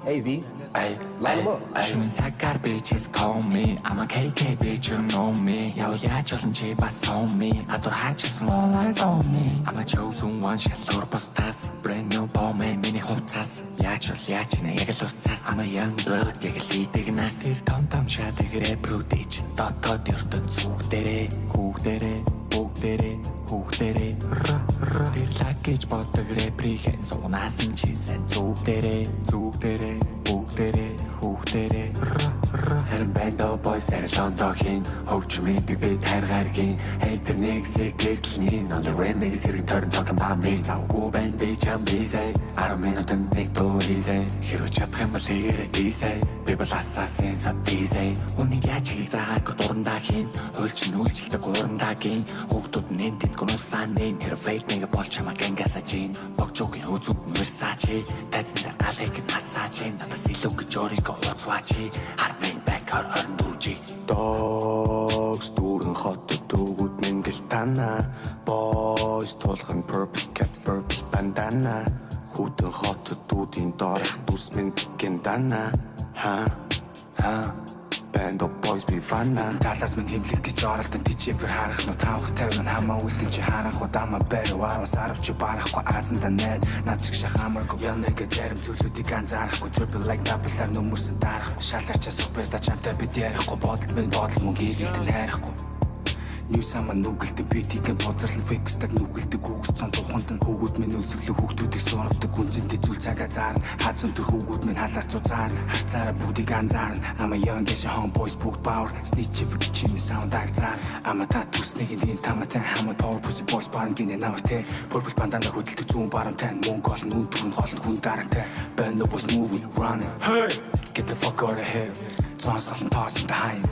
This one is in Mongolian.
Hey V, Ay, line 'em up. Shumin цагаар bitches call me. I'm a KK bitch, you know me. Яв яаж олон чи бас on me. Гадуур хаачсан all eyes on me. I'm a chosen one, шалуур бустаас. Brand new ball man, миний хувцас. Яаж нэ яг л усцас. I'm a young blood, яг л идэг нас. Тэр том шадаг рэпрүүдээ чин дотоод ертөнд зүгдэрээ. Хүүхдэрээ Тэр лаг гэж боддог рэприйн суунаас нь чи сайн зүгдэрээ Хүүхдэрээ Харин бэндо бойс арилондохийн хөгжмийн би таргаргийн Хейтер нэгсэг гэртлний On the red niggas here turn talking about me Завгүй байн би чам бизэй 10 минутанд нэг дуризэй Хэрвээ чадах юм бол хийгээрэй дизэй Би бол асаасын садизэй Үнийг яаж хийх заагаагүй дурандаа хийн Хуульч нүүлчилдэг гурандагийн Хүүхдүүд нь тэнд гонусaan нэн Тэр фейк нэг бол чамаа гэнгасажин Богжуугийн үзүүд нь Versace Тайзан дээр талыг насаажин Надаас илүү гэж өөрийгөө хуцваачи Хармын back 24G Dogs дүүрэн хотод өгүүд мингэл тана Boys тулхан purple cap purple bandana Хүүтэн хотод дүүдийн доорх дус минь гендана Band of boys be fana Талаас минь химлэг гэж оролдон тийчээр харах нуу тавх тавин хамаа үлдэн чи харах удаа бэр варус арвч барахгүй аазанда найд над чиг шахамаргүй янэг зарим зүйлүүдийг анзаарахгүй triple like double-аар нүмерсэн дарахгүй шаларчаа суперста чамтай бид ярихгүй бодол минь бодол мөн гэрэлтэн хайрахгүй New sama нүгэлдэг битихэн бозрлон фикстаг нүгэлдэг үгс цон туханд нь хөвгүүд минь үлсгэлэг хүүхдүүдийг суравдаг гүнзэнтэй зүйл цагаа заарна хазан төр хөвгүүд минь халаац зузаарна харцаараа бүгдийг анзаарна I'm a young gesh homeboys book power snitch if you chim sound agzаар I'm a tattoos нэг энэ таматай хамаа power pussy boys баран гинэ навартэй purple bandana хөдөлдөг зүүн баруун тань мөнгө олон үн түрэн гол нь хүн дараатай band of boys moving running hey get the fuck out of here сонслон тоосонтой хайн